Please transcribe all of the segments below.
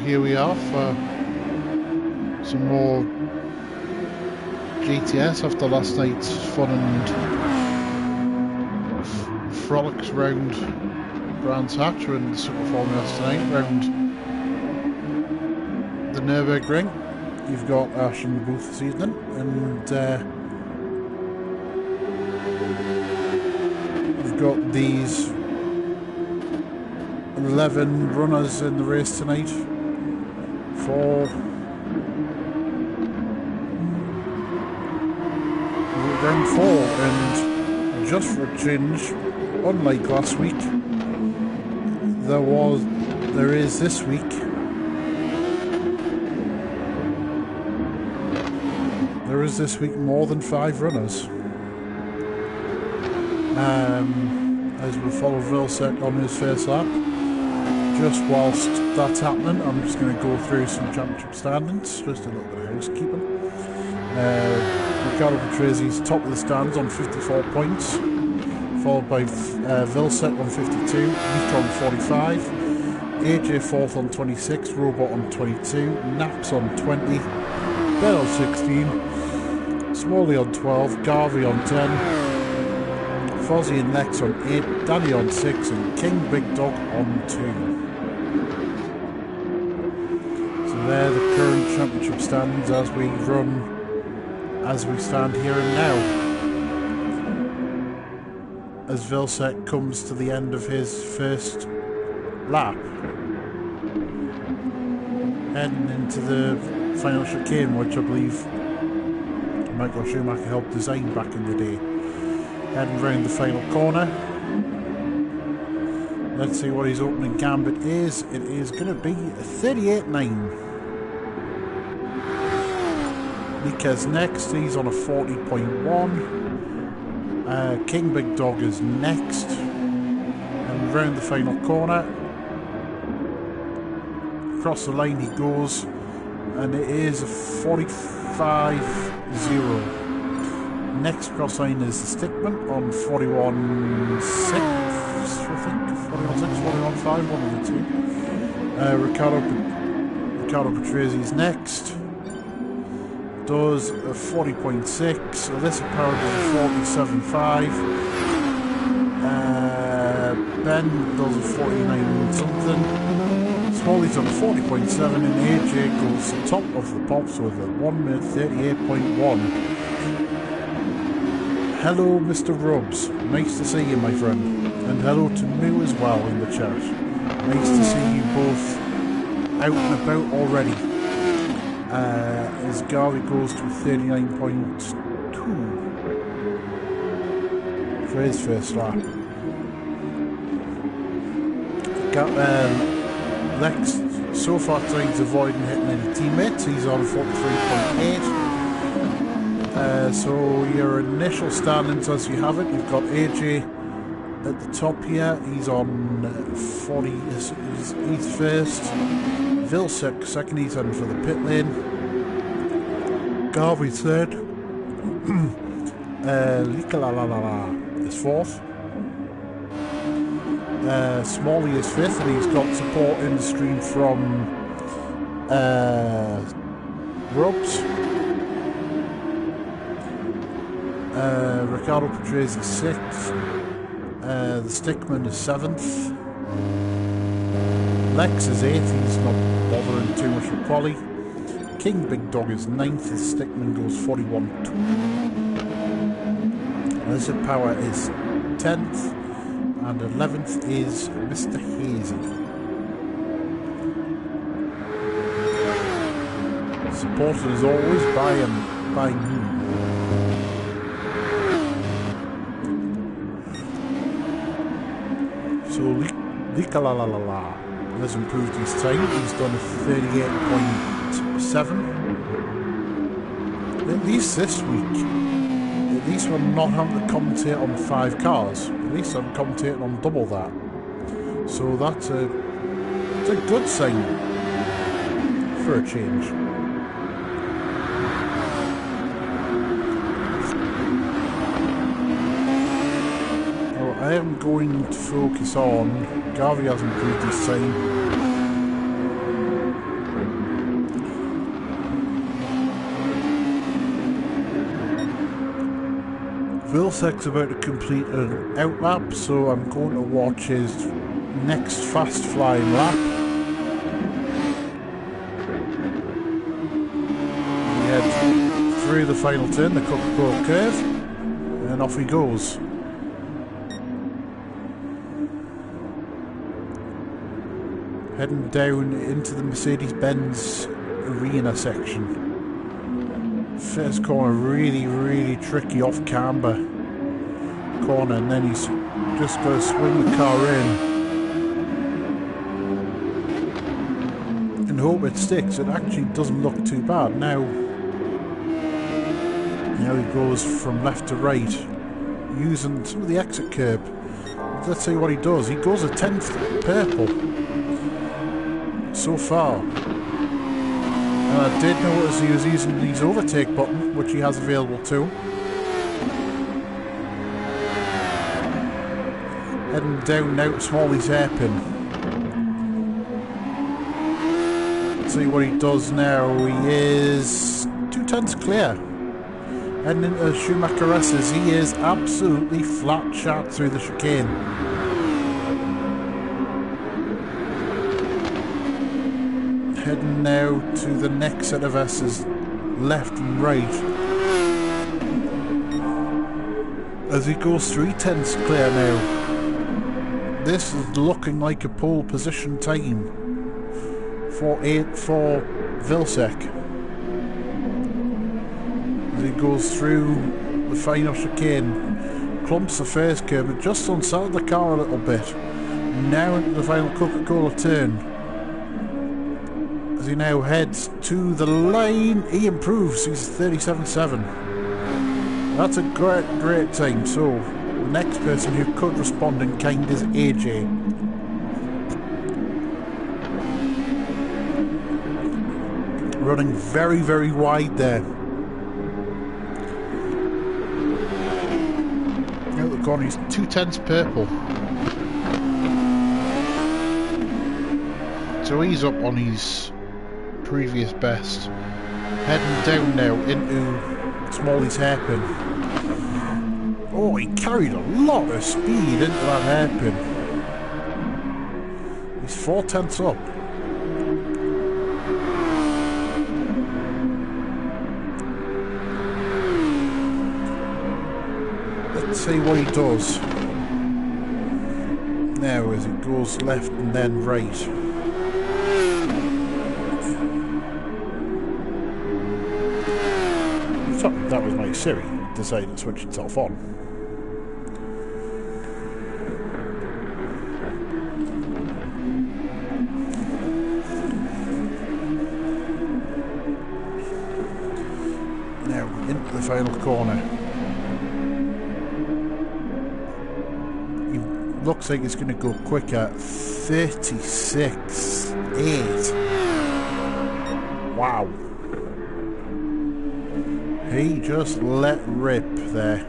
here we are for some more GTS after last night's fun and frolics round Brands Hatch. We're in the Super Formulas tonight round the Nurburgring. You've got Ash in the booth this evening, and we've got these 11 runners in the race tonight for round 4, and just for a change, unlike last week, there is this week more than 5 runners. As we follow Vilsec on his first lap. Just whilst that's happening, I'm just going to go through some championship standings, just a little bit of housekeeping. Riccardo Patrese top of the stands on 54 points, followed by Vilsec on 52, Nico on 45, AJ 4th on 26, Robot on 22, Naps on 20, Ben on 16, Smalley on 12, Garvey on 10, Fozzie and Lex on 8, Danny on 6, and King Big Dog on 2. So they're the current championship standings as we stand here and now. As Vilsec comes to the end of his first lap, heading into the final chicane, which I believe Michael Schumacher helped design back in the day. Heading round the final corner. Let's see what his opening gambit is. It is going to be a 38.9. Nika's next. He's on a 40.1. King Big Dog is next. And round the final corner. Across the line he goes. And it is a 45.0. Next cross line is the Stickman on 41.6, I think, 41.6, 41.5, one of the two. Riccardo Patrese is next. Does a 40.6. Alyssa Power does a 47.5. Ben does a 49 something. Smalley's on a 40.7, and AJ goes to top of the pops with a 1 minute 38.1. Hello, Mr. Rubbs. Nice to see you, my friend. And hello to Moo as well in the chat. Nice to see you both out and about already. As Garvey goes to 39.2 for his first lap. Got Lex so far trying to avoid hitting any teammates. He's on 43.8. So your initial standings as you have it, you've got AJ at the top here, he's on 40, he's first, Vilsec second, he's heading for the pit lane, Garvey third, Likalalala is fourth, Smalley is fifth, and he's got support in the stream from Rubbs. Riccardo Patrese is 6th, the Stickman is 7th, Lex is 8th, he's not bothering too much with quali, King Big Dog is 9th, the Stickman goes 41.2, Lizard Power is 10th, and 11th is Mr. Hazy. Supported as always by me. So Likalalala has improved his time. He's done a 38.7. At least this week, at least we're not having to commentate on 5 cars. At least I'm commentating on double that. So that's a good sign for a change. I am going to focus on Garvey has improved his time. Vilsek's about to complete an outlap, so I'm going to watch his next fast flying lap. He heads through the final turn, the Coca-Cola curve, and off he goes. Heading down into the Mercedes-Benz arena section. First corner, really tricky off camber corner, and then he's just got to swing the car in and hope it sticks. It actually doesn't look too bad. Now he goes from left to right using some of the exit curb. Let's see what he does. He goes a 10th purple so far. And I did notice he was using his overtake button, which he has available to him. Heading down now to Smalley's hairpin. Let's see what he does now. He is 2/10 clear. Heading into Schumacher S's, he is absolutely flat shot through the chicane. Heading now to the next set of S's, left and right. As he goes 3/10 clear now. This is looking like a pole position time for Vilsek. As he goes through the final chicane, clumps the first curb and just unsettled the car a little bit. Now into the final Coca-Cola turn. As he now heads to the line, he improves. He's 37.7. That's a great time. So the next person who could respond in kind is AJ. Running very wide there. Out the corner, he's 2/10 purple. So he's up on his previous best. Heading down now into Smalley's hairpin. Oh, he carried a lot of speed into that hairpin. He's 4/10 up. Let's see what he does now as it goes left and then right. That was my Siri decided to switch itself on. Now into the final corner. He looks like it's going to go quicker. 36.8. Wow. He just let rip there.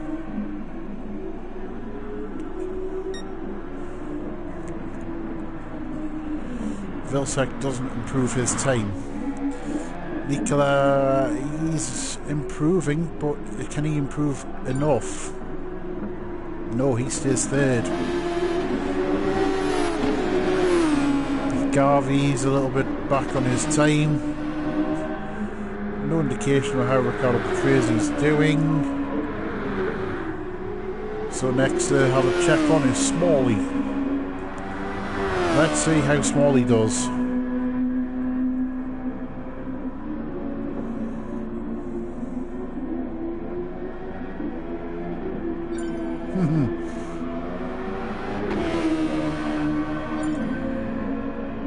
Vilsek doesn't improve his time. Nicola, he's improving, but can he improve enough? No, he stays third. Garvey's a little bit back on his time. No indication of how Riccardo Patrese doing. So next to have a check on is Smalley. Let's see how Smalley does.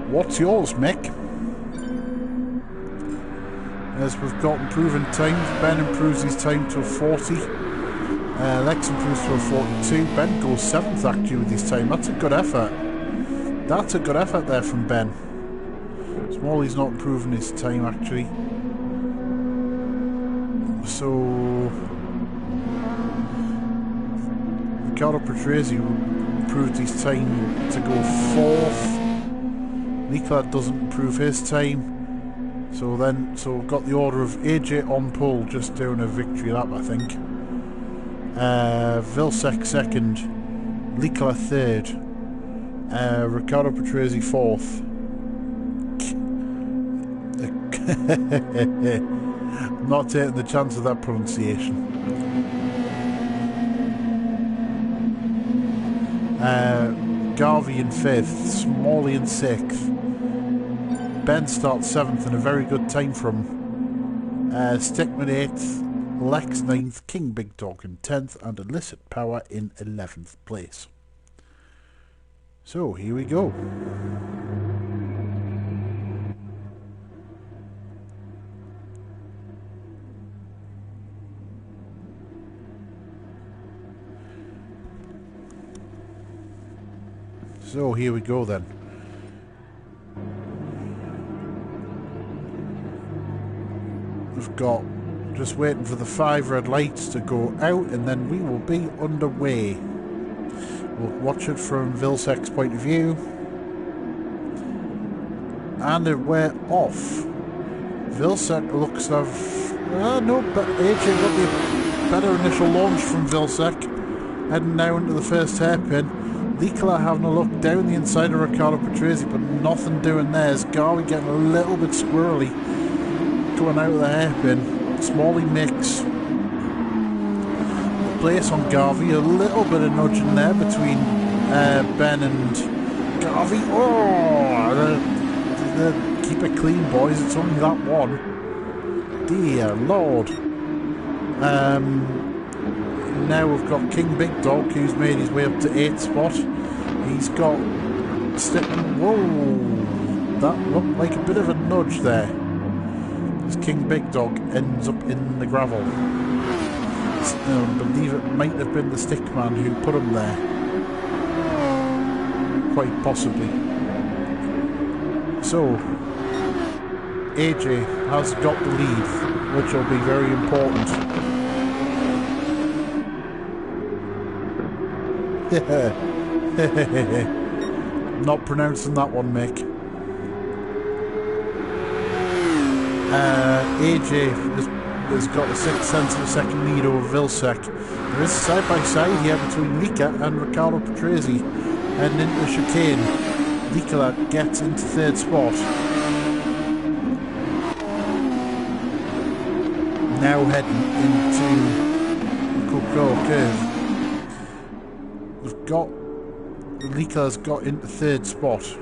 What's yours, Mick? As we've got improving times, Ben improves his time to a 40. Lex improves to a 42. Ben goes 7th actually with his time. That's a good effort. That's a good effort there from Ben. Smalley's not improving his time actually. So Riccardo Patrese improved his time to go 4th. Nicola doesn't improve his time. So we've got the order of AJ on pole, just doing a victory lap, I think. Vilsek second, Licla third, Riccardo Patrese fourth. I'm not taking the chance of that pronunciation. Garvey in fifth, Smalley in sixth. Ben starts seventh and a very good time from Stickman eighth, Lex ninth, King Big Dog in 10th, and Illicit Power in 11th place. So here we go. So here we go then. We've got just waiting for the 5 red lights to go out and then we will be underway. We'll watch it from Vilsek's point of view. And we're off. Vilsek looks to have... no, but AJ got the better initial launch from Vilsek. Heading now into the first hairpin. Licla having a look down the inside of Riccardo Patrese, but nothing doing there. Garvey getting a little bit squirrely going out of the hairpin. Smalley makes the place on Garvey. A little bit of nudging there between Ben and Garvey. Oh, keep it clean, boys. It's only that one. Dear Lord. Now we've got King Big Dog, who's made his way up to 8th spot. He's got Stickman. Whoa, that looked like a bit of a nudge there. As King Big Dog ends up in the gravel. I believe it might have been the Stickman who put him there. Quite possibly. So, AJ has got the lead, which will be very important. Not pronouncing that one, Mick. AJ has got a 6/10 of a second lead over Vilsek. There is side by side here between Lika and Riccardo Patrese heading into the chicane. Licla gets into 3rd spot. Now heading into the Coco curve. We've got Licla's got into 3rd spot.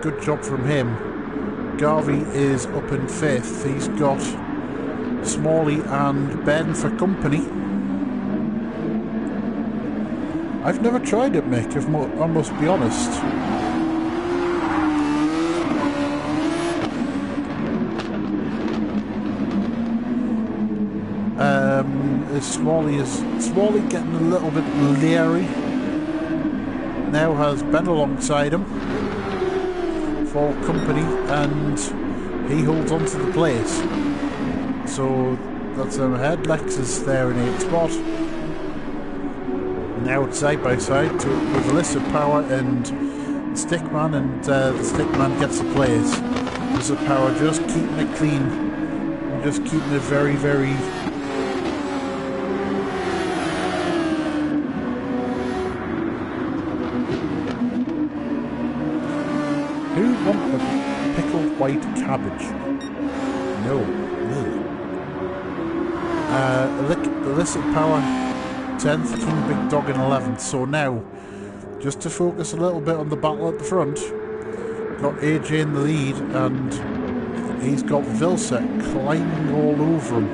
Good job from him. Garvey is up in 5th. He's got Smalley and Ben for company. I've never tried it, Mick, I must be honest. Smalley getting a little bit leery. Now has Ben alongside him for company, and he holds on to the place. So that's him ahead. Lex is there in 8th spot. Now it's side by side with Illicit Power and Stickman, and the Stickman gets the place. Illicit Power just keeping it clean, and just keeping it very, very... Who want a pickled white cabbage? No, really. Illicit Power 10th, King Big Dog in 11th. So now, just to focus a little bit on the battle at the front, got AJ in the lead, and he's got Vilsek climbing all over him.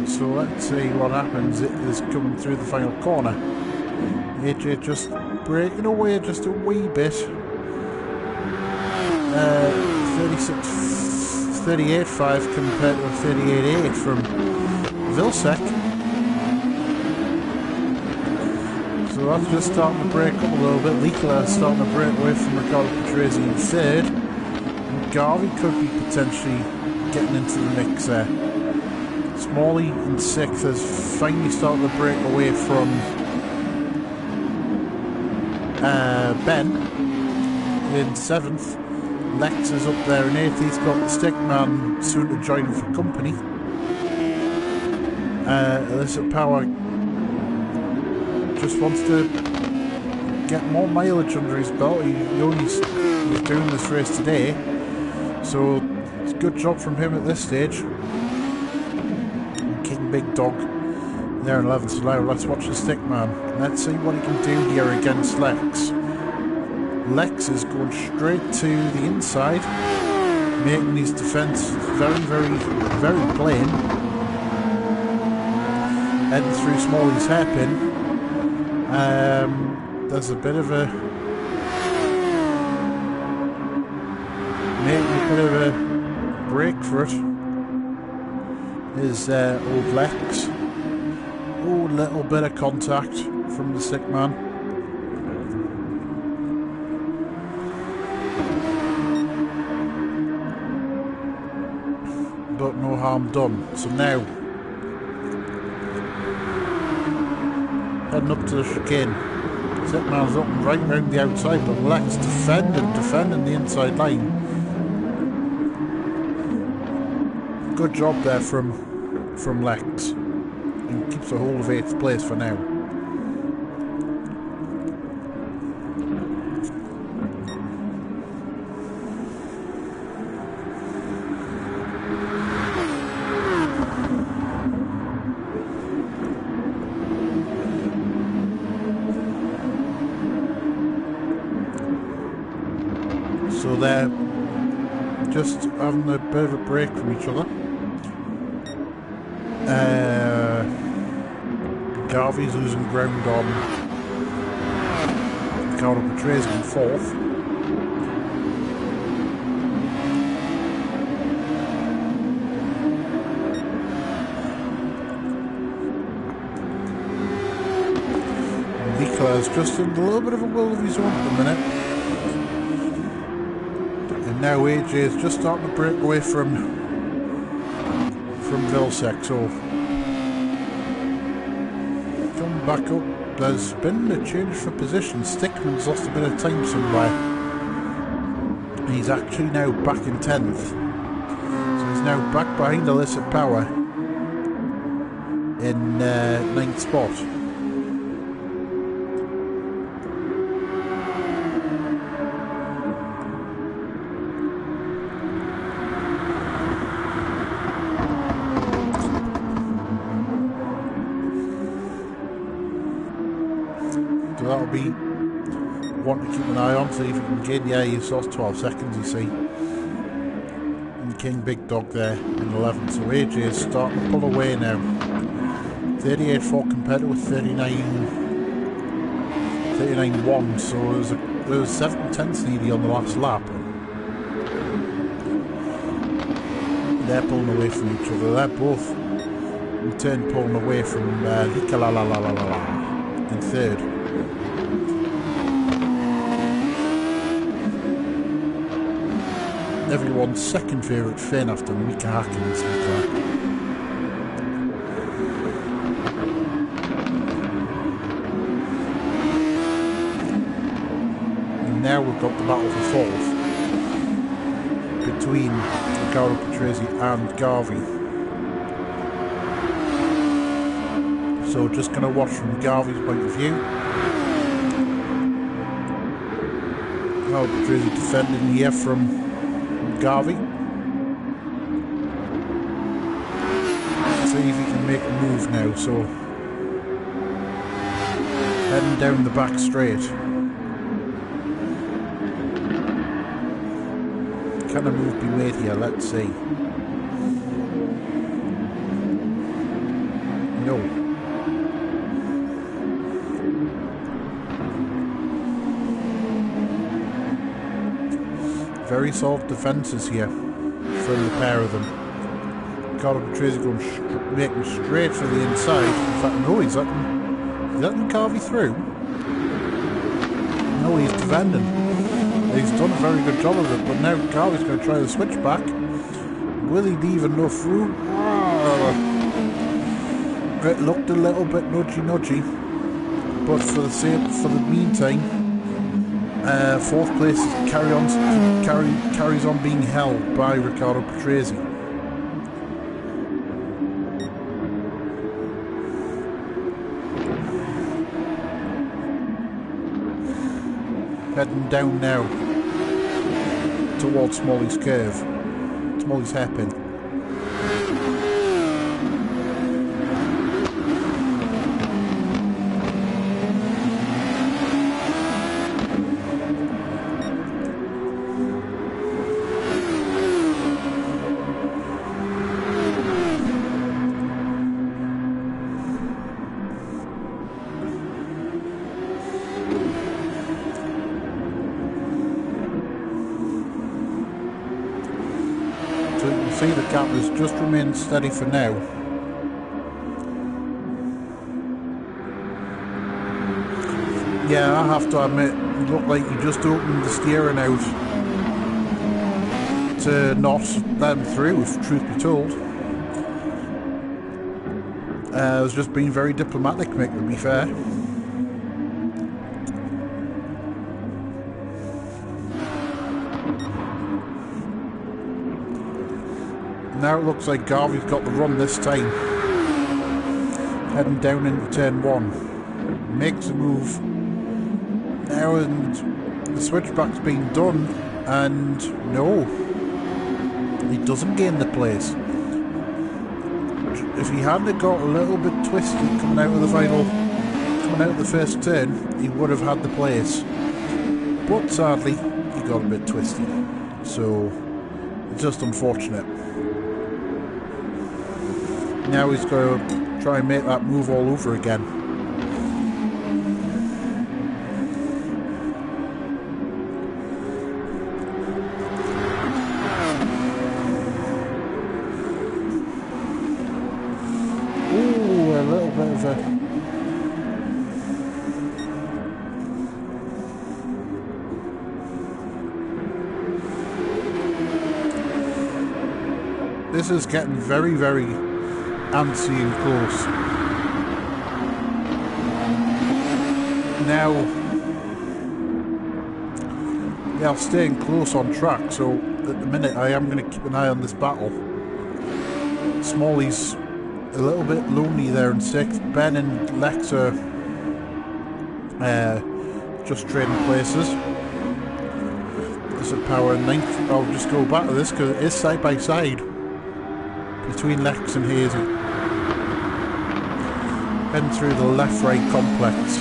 So let's see what happens. It is coming through the final corner. AJ just breaking away just a wee bit. 38.5 compared to a 38.8 from Vilsek. So that's just starting to break up a little bit. Licla is starting to break away from Riccardo Patrese in 3rd. And Garvey could be potentially getting into the mix there. Smalley in 6th has finally started to break away from Ben in 7th. Lex is up there in 8th. He's got the Stickman soon to join him for company. Illicit Power just wants to get more mileage under his belt. He's doing this race today, so it's a good job from him at this stage. King Big Dog there in 11th. So now let's watch the Stickman. Let's see what he can do here against Lex. Lex is going straight to the inside, making his defence very, very, very plain. Heading through Smalley's hairpin. There's a bit of a... making a bit of a break for it. Is old Lex. Oh, little bit of contact from the Stickman. But no harm done. So now, heading up to the chicane. Stickman's looking right round the outside, but Lex defending the inside line. Good job there from Lex. And keeps a hold of 8th place for now. So they're just having a bit of a break from each other. Garvey's losing ground on Ricardo Petrese in 4th. Leclerc's just in a little bit of a world of his own at the minute. And now AJ is just starting to break away from Vilsec, so come back up. There's been a change for position. Stickman's lost a bit of time somewhere. He's actually now back in 10th. So he's now back behind Illicit Power in 9th spot. So that'll be one to keep an eye on, see if you can gain. Yeah, he's lost 12 seconds, you see. And King Big Dog there in 11th. So AJ is starting to pull away now. 38.4 compared to 39.1. So there was 7 tenths nearly on the last lap. They're pulling away from each other. They're both in turn pulling away from Lika La La La La La in 3rd. Everyone's second favourite Finn after Mika Hakkins. And now we've got the battle for 4th between Ricardo Petrese and Garvey. So just going to watch from Garvey's point of view. Ricardo Petrese defending here from Garvey. See if he can make a move now. So heading down the back straight. Can a move be made here? Let's see. No. Very solid defences here from the pair of them. Ricardo Petrese going making straight for the inside. In fact, no, he's letting Garvey through. No, he's defending. He's done a very good job of it, but now Garvey's going to try the switchback. Will he leave enough room? It looked a little bit nudgy, but for the meantime, Fourth place carries on being held by Riccardo Patrese. Heading down now towards Smalley's curve, Smalley's hairpin. See, the gap has just remained steady for now. Yeah, I have to admit, it looked like you just opened the steering out to not let him through, if truth be told. I was just being very diplomatic, Mick, to be fair. Now it looks like Garvey's got the run this time. Heading down into turn 1. Makes a move. Now and the switchback's been done, and no, he doesn't gain the place. If he hadn't got a little bit twisty coming out of the first turn, he would have had the place. But sadly, he got a bit twisty. So it's just unfortunate. Now he's got to try and make that move all over again. Ooh, a little bit of a... This is getting very, very antsy and close. Now, yeah, staying close on track, so at the minute I am going to keep an eye on this battle. Smalley's a little bit lonely there in 6th. Ben and Lex are just trading places. This is Power in 9th. I'll just go back to this because it is side by side between Lex and Hazy. Heading through the left-right complex.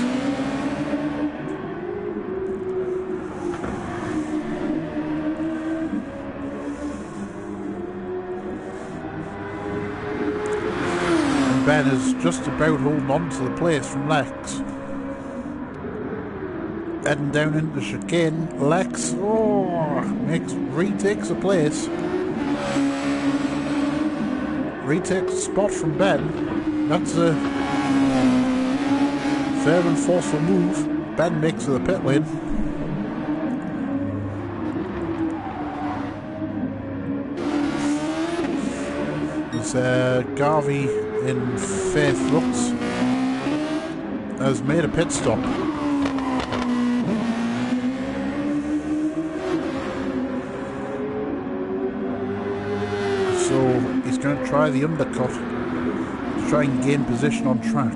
And Ben is just about holding on to the place from Lex. Heading down into the chicane. Lex retakes the place. Retakes the spot from Ben. That's a fair and forceful move. Ben makes to the pit lane. There's Garvey in 5th looks has made a pit stop. So he's going to try the undercut to try and gain position on track.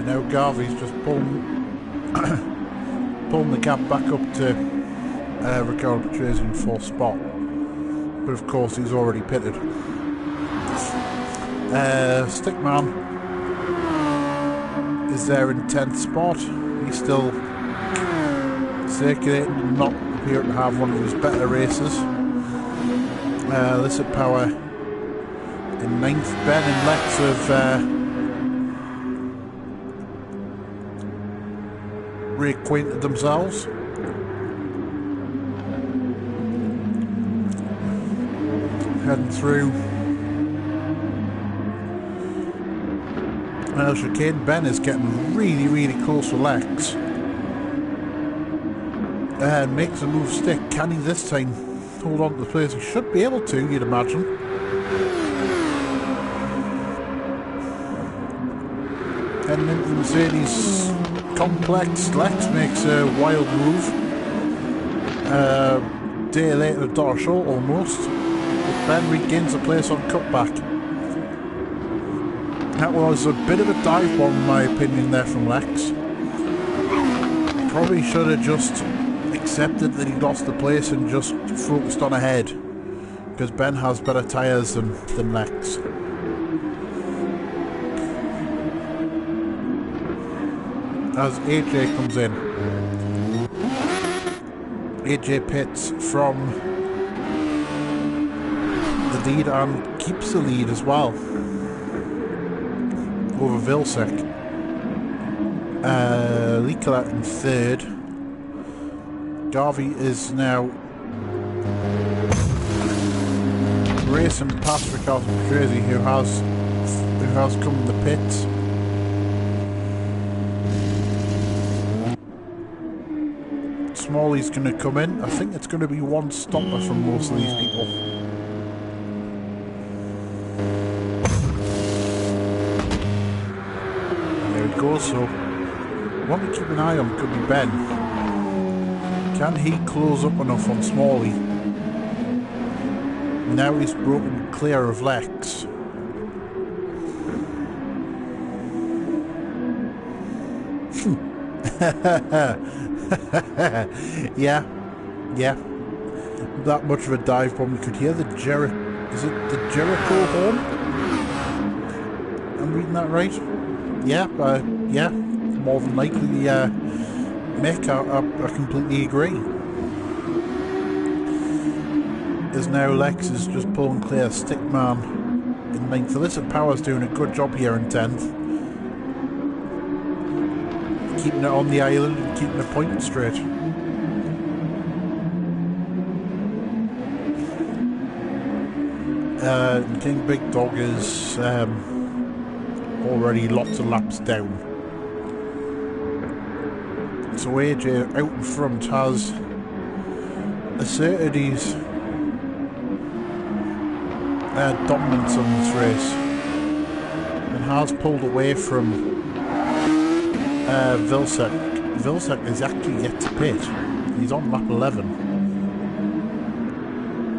Now Garvey's just pulling the gap back up to Riccardo Patrese in 4th spot, but of course he's already pitted. Stickman is there in 10th spot. He's still circulating, not appearing to have one of his better races. Illicit Power In ninth, Ben and Lex have reacquainted themselves. Heading through. Now chicane, Ben is getting really, really close to Lex. And makes a move stick. Can he this time hold on to the place? He should be able to, you'd imagine. Heading into the Mercedes complex, Lex makes a wild move. Day later, dollar short almost. But Ben regains a place on cutback. That was a bit of a dive bomb in my opinion there from Lex. Probably should have just accepted that he lost the place and just focused on ahead. Because Ben has better tyres than Lex. As AJ comes in. AJ pits from the lead and keeps the lead as well. Over Vilsek. Likola in third. Garvey is now racing past Ricardo Patrese, who has come in the pits. Smalley's going to come in. I think it's going to be one stopper from most of these people. There we go. So one to keep an eye on could be Ben. Can he close up enough on Smalley? Now he's broken clear of Lex. yeah. That much of a dive bomb. You could hear the is it the Jericho horn? I'm reading that right? Yeah, yeah. More than likely, Mick, I completely agree. As now Lex is just pulling clear. Stickman in 9th. Illicit Power's doing a good job here in 10th. Keeping it on the island and keeping it pointing straight. King Big Dog is already lots of laps down. So AJ out in front has asserted his dominance on this race and has pulled away from Vilsek. Vilsek is actually yet to pit. He's on lap 11.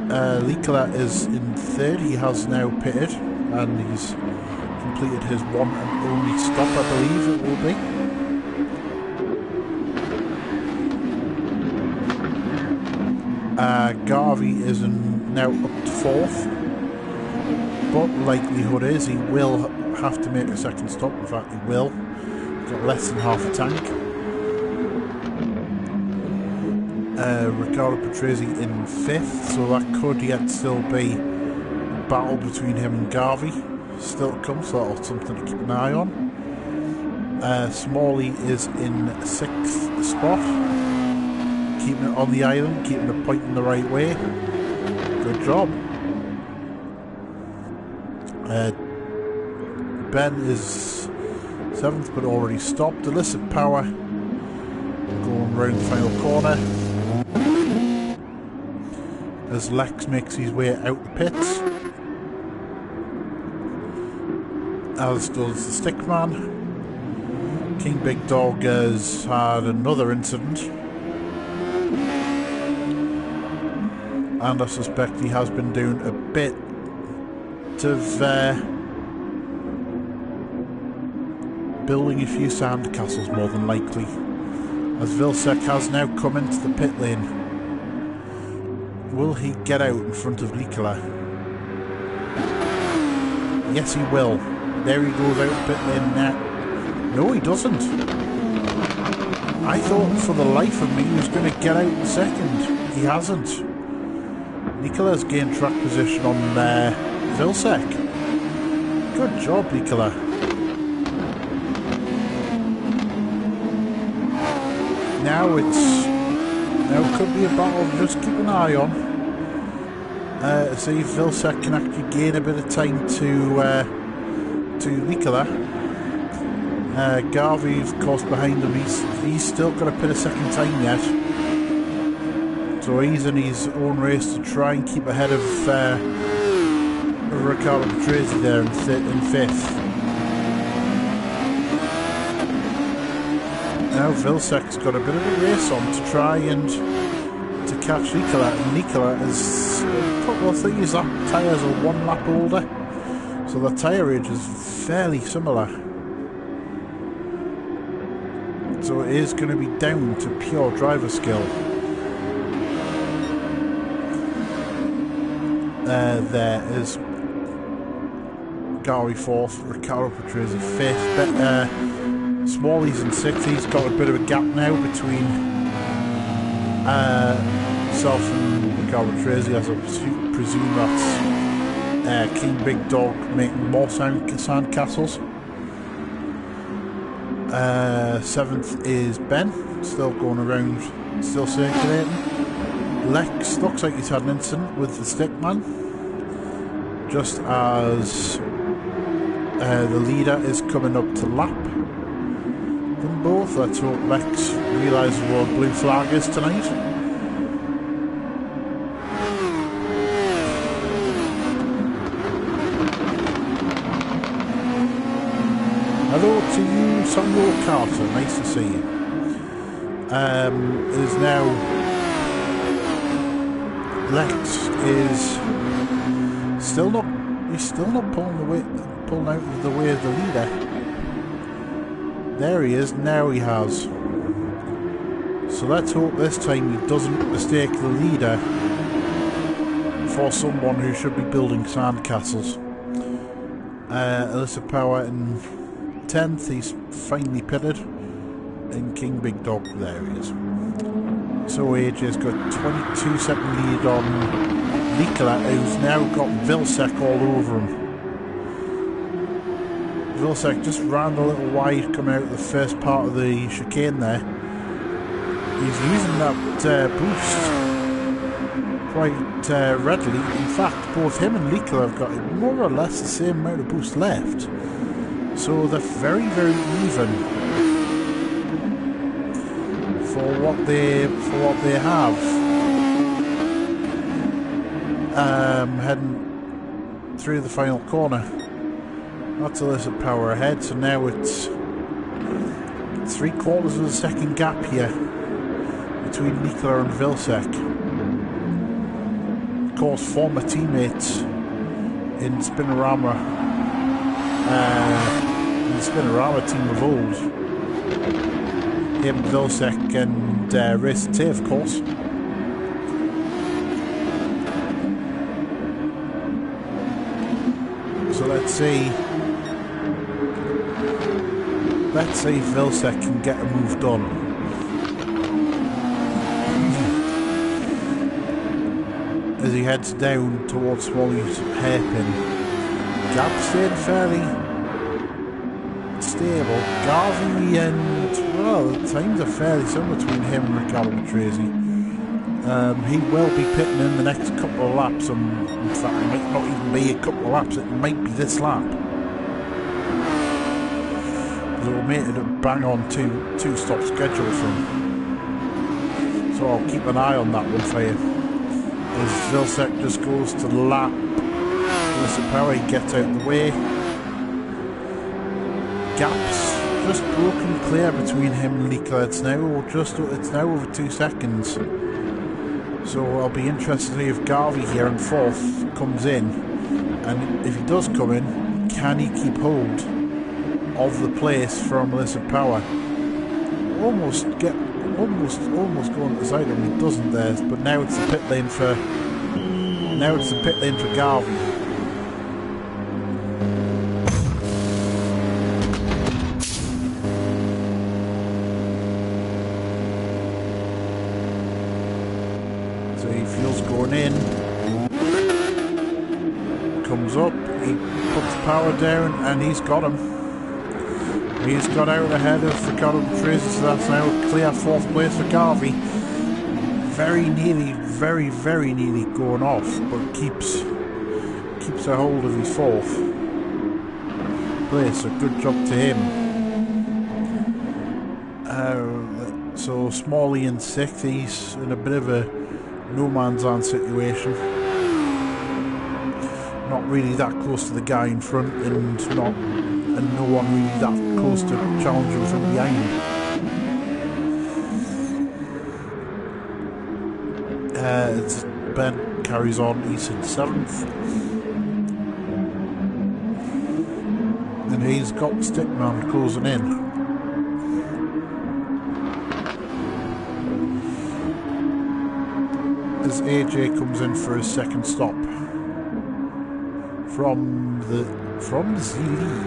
Likola is in third. He has now pitted and he's completed his one and only stop, I believe it will be. Garvey is now up to fourth, but likelihood is he will have to make a second stop. In fact, he will. Got less than half a tank. Ricardo Patrese in fifth, so that could yet still be a battle between him and Garvey. Still to come, so that's something to keep an eye on. Smalley is in sixth spot. Keeping it on the island, keeping it pointing the right way. Good job. Ben is 7th but already stopped. Illicit Power going round the final corner as Lex makes his way out the pits, as does the Stickman. King Big Dog has had another incident and I suspect he has been doing a bit of building a few sand castles, more than likely, as Vilsek has now come into the pit lane. Will he get out in front of Likola? Yes, he will. There he goes out the pit lane now. No, he doesn't. I thought for the life of me he was going to get out in second. He hasn't. Nikola's gained track position on Vilsek. Good job, Nicola. Now it could be a battle. Just keep an eye on. See if Vilsack can actually gain a bit of time to Nicola. Garvey, of course, behind him. He's still got a bit of second time yet. So he's in his own race to try and keep ahead of Riccardo Patrese there in fifth. Now Vilsack's got a bit of a race on to try and to catch Nicola. And Nicola is, well, the thing is that tyres are 1 lap older, so the tyre age is fairly similar. So it is going to be down to pure driver skill. There is Garvey 4th, Riccardo Patrese 5th. But Smalley's in 6th. He's got a bit of a gap now between himself and Riccardo Patrese, as I presume that's King Big Dog making more sandcastles. 7th is Ben, still going around, still circulating. Lex looks like he's had an incident with the stickman, just as the leader is coming up to lap them both. Let's hope Lex realises what a blue flag is tonight. Hello to you, Samuel Carter. Nice to see you. Is now Lex is still not. He's still not pulling out of the way of the leader. There he is. Now he has. So let's hope this time he doesn't mistake the leader for someone who should be building sandcastles. Alyssa Power in 10th, he's finally pitted, and King Big Dog, there he is. So AJ's got 22-second lead on Nicola, who's now got Vilsack all over him. Vilsack just ran a little wide coming out of the first part of the chicane there. He's using that boost quite readily. In fact, both him and Nicola have got more or less the same amount of boost left. So they're very, very even for what they have. Heading through the final corner. That's Alyssa Power ahead. So now it's 3/4 of a second gap here between Nicola and Vilsack. Of course, former teammates in Spinorama. The Spinorama team of old. Him, Vilsack and Race T, of course. So let's see if Vilsack can get a move done. As he heads down towards Smalley's hairpin. Gap stayed fairly stable. Garvey and, well, the times are fairly similar between him and Riccardo Patrese. He will be pitting in the next couple of laps, and in fact it might not even be a couple of laps, it might be this lap. They'll make it a bang on two stop schedule for him. So I'll keep an eye on that one for you. As Vilsack just goes to lap Alyssa Power, he gets out of the way. Gaps just broken clear between him and Nicola. It's now over 2 seconds. So I'll be interested to see if Garvey here in 4th comes in, and if he does come in, can he keep hold of the place from Alyssa Power? Almost going to the side of him. He doesn't there, but now it's the pit lane for Garvey. So he feels going in, comes up, up, he puts power down, and he's got him. He's got out ahead of the Conor Patrese, so that's now clear 4th place for Garvey. Very nearly, very, very nearly going off, but keeps a hold of his 4th place, so good job to him. So Smalley in 6th, he's in a bit of a no man's land situation. Not really that close to the guy in front, and no one really that close to challenging from behind. Ben carries on, he's in 7th. And he's got Stickman closing in. As AJ comes in for his 2nd stop from the lead.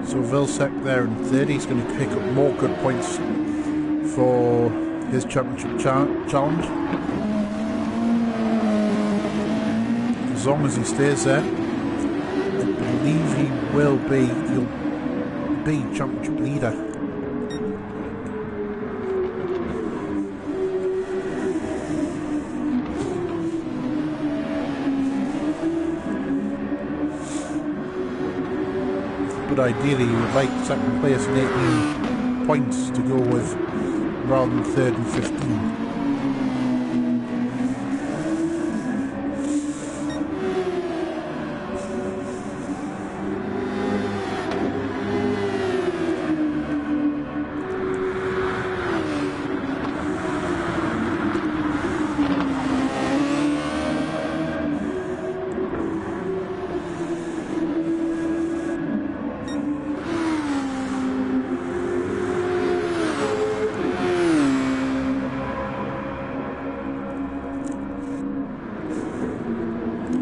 So Vilsack there in 3rd, he's going to pick up more good points for his championship challenge. As long as he stays there, I believe he'll be championship leader. But ideally you would like 2nd place and 18 points to go with rather than 3rd and 15.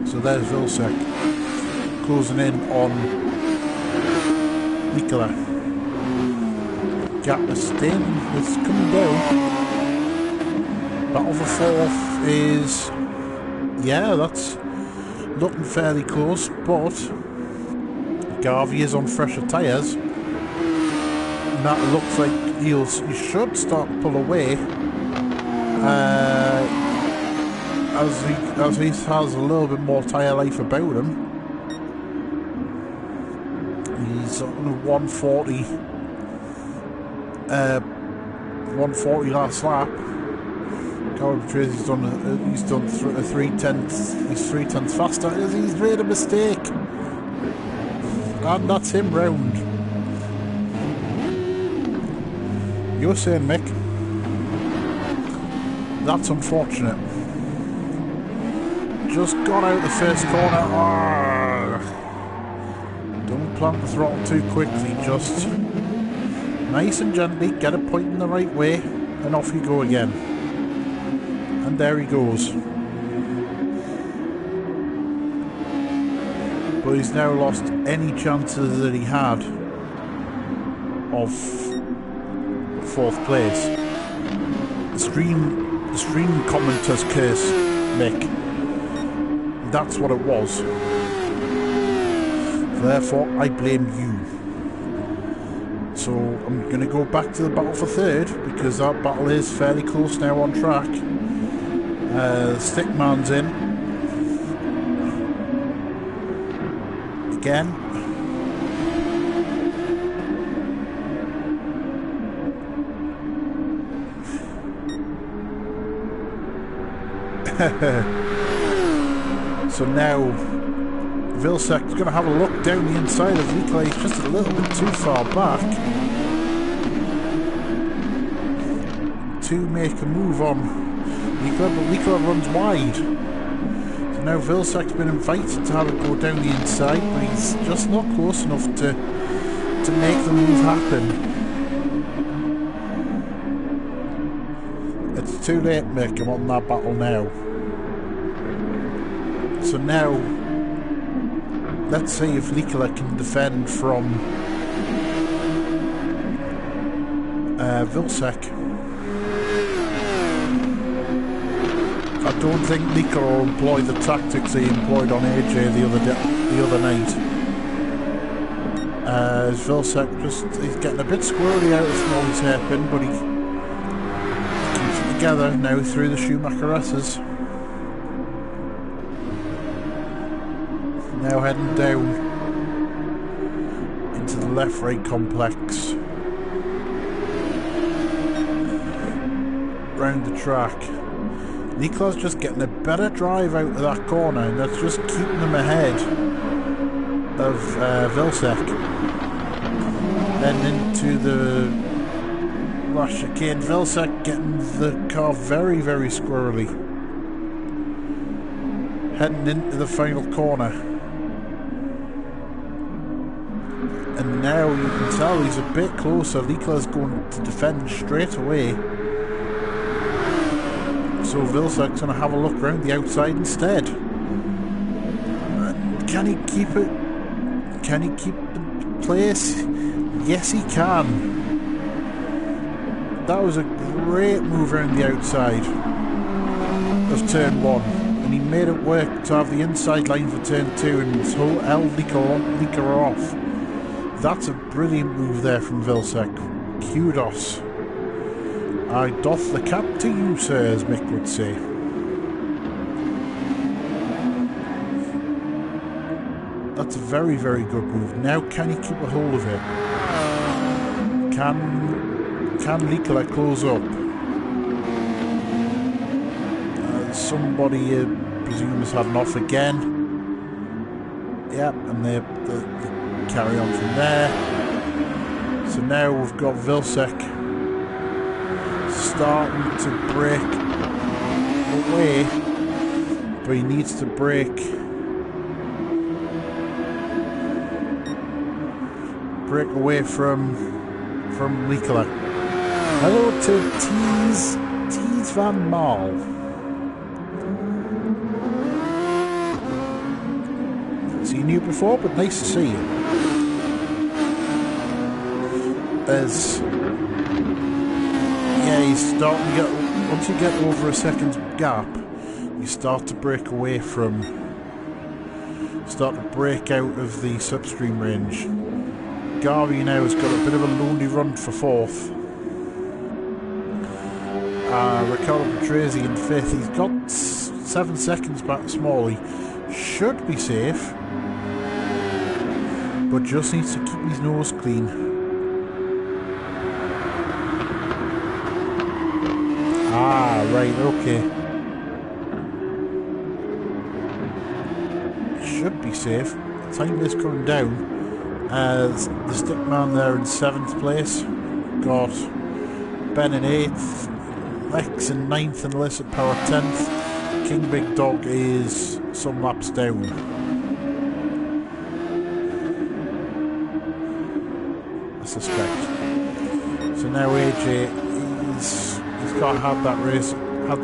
So there's Vilsack closing in on Nicola. Gatliston is coming down. Battle for 4th is, yeah, that's looking fairly close, but Garvey is on fresher tyres. And that looks like he should start to pull away. As he has a little bit more tyre life about him. He's on a 140 last lap. Conor Patrese, he's done a 3/10. He's 3/10 faster. He's made a mistake, and that's him round. You're saying, Mick? That's unfortunate. Just got out the first corner. Oh, don't plant the throttle too quickly. Just nice and gently get it pointing the right way, and off you go again. And there he goes. But he's now lost any chances that he had of 4th place. The stream commenter's curse, Mick. That's what it was. Therefore, I blame you. So I'm going to go back to the battle for 3rd, because that battle is fairly close now on track. Stickman's in. Again. So now Vilsack's going to have a look down the inside of Nicola. He's just a little bit too far back to make a move on Nicola, but Nicola runs wide. So now Vilsack's been invited to have it go down the inside, but he's just not close enough to make the move happen. It's too late to make him on that battle now. So now, let's see if Licola can defend from Vilsack. I don't think Licola will employ the tactics he employed on AJ the other night. Vilsack he's getting a bit squirrely out of small his hairpin, but he keeps it together now through the Schumacher-esses. Now heading down into the left-right complex. Round the track. Nicola's just getting a better drive out of that corner, and that's just keeping him ahead of Vilsack. Then into the last chicane. Vilsack getting the car very, very squirrely. Heading into the final corner. And now you can tell he's a bit closer. Nicola's going to defend straight away. So Vilsack's going to have a look around the outside instead. Can he keep it? Can he keep the place? Yes, he can. That was a great move around the outside of turn 1. And he made it work to have the inside line for turn 2 and so held Licola off. That's a brilliant move there from Vilsack. Kudos. I doff the cap to you, sir, as Mick would say. That's a very, very good move. Now, can he keep a hold of it? Can Licola close up? Somebody, presumes, had an off again. Yep, and they carry on from there. So now we've got Vilsack starting to break away, but he needs to break away from Licola. Hello to Tees Van Maal. Seen you before, but nice to see you. He's starting to get, once you get over a second's gap, you start to break away from, start to break out of the slipstream range. Garvey now has got a bit of a lonely run for 4th. Riccardo Patrese in 5th. He's got 7 seconds back to Smalley. Should be safe, but just needs to keep his nose clean. Right, okay. Should be safe. Time is coming down. The stick man there in 7th place. Got Ben in 8th. Lex in 9th and Alyssa Power 10th. King Big Dog is some laps down. I suspect. So now AJ he's got to have the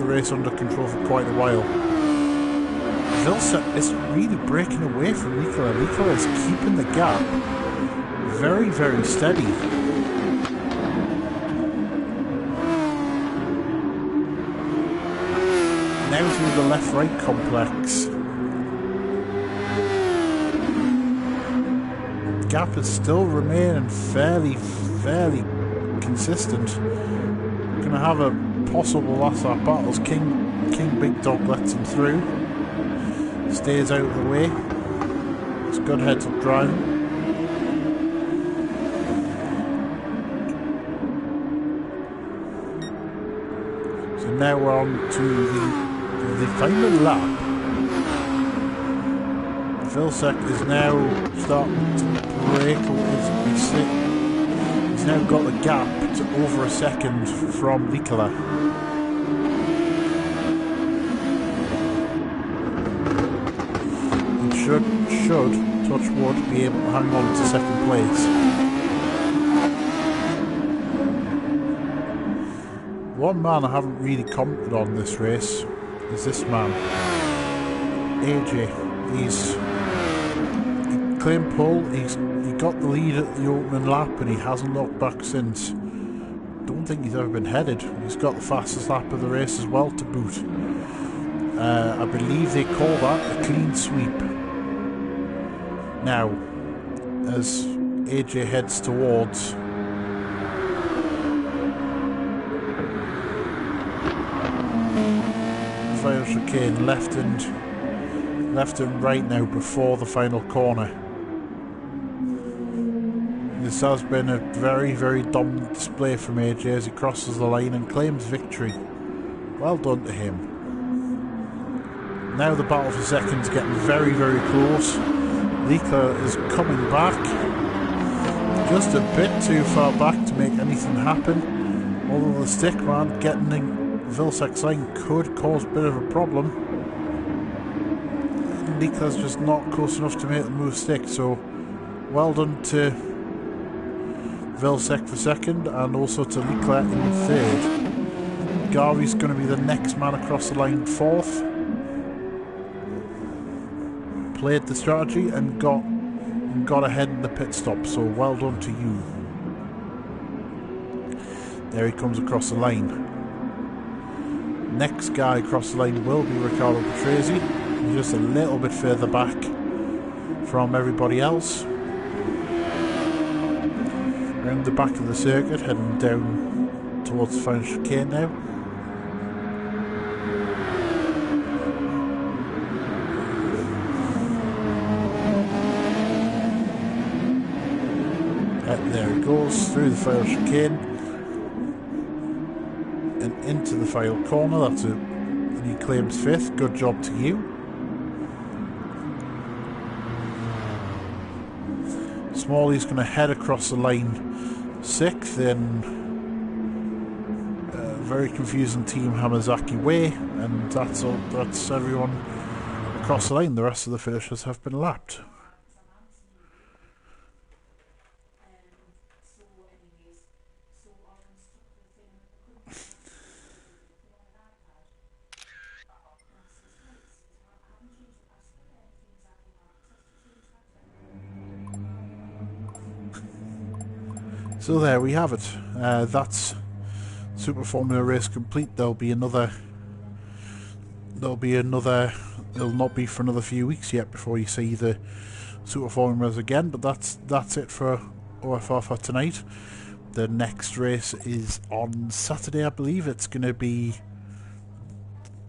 race under control for quite a while. Vilsack is really breaking away from Licola. Licola is keeping the gap very, very steady. Now through the left-right complex. The gap is still remaining fairly consistent. We're going to have a possible last lap battles. King Big Dog lets him through. Stays out of the way. It's good heads up driving. So now we're on to the final lap. Vilsack is now starting to break. He's now got the gap to over a second from should, touch wood, be able to hang on to second place. One man I haven't really commented on this race is this man, AJ. He claimed pole, he got the lead at the opening lap and he hasn't looked back since. Don't think he's ever been headed. He's got the fastest lap of the race as well to boot. I believe they call that a clean sweep. Now, as AJ heads towards the final chicane, left and right now before the final corner. This has been a very, very dominant display from AJ as he crosses the line and claims victory. Well done to him. Now the battle for second's getting very, very close. Leclerc is coming back. Just a bit too far back to make anything happen. Although the stick man getting in Vilsack's line could cause a bit of a problem. Leclerc's just not close enough to make the move stick, so well done to Vilsack for second and also to Leclerc in third. Garvey's going to be the next man across the line fourth. Played the strategy and got ahead in the pit stop, so well done to you. There he comes across the line. Next guy across the line will be Riccardo Patrese. He's just a little bit further back from everybody else. Around the back of the circuit, heading down towards the final chicane now. There he goes, through the final chicane and into the final corner. And he claims fifth. Good job to you. Smalley's going to head across the line sixth in a very confusing Team Hamazaki way, and that's everyone across the line. The rest of the finishers have been lapped. So there we have it. That's Super Formula race complete. There'll not be for another few weeks yet before you see the Super Formulas again. But that's it for OFR for tonight. The next race is on Saturday, I believe. It's going to be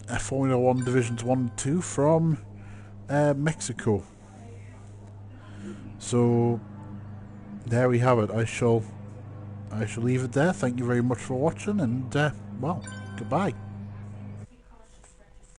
a Formula 1 Divisions 1 and 2 from Mexico. So there we have it. I shall leave it there. Thank you very much for watching, and well, goodbye.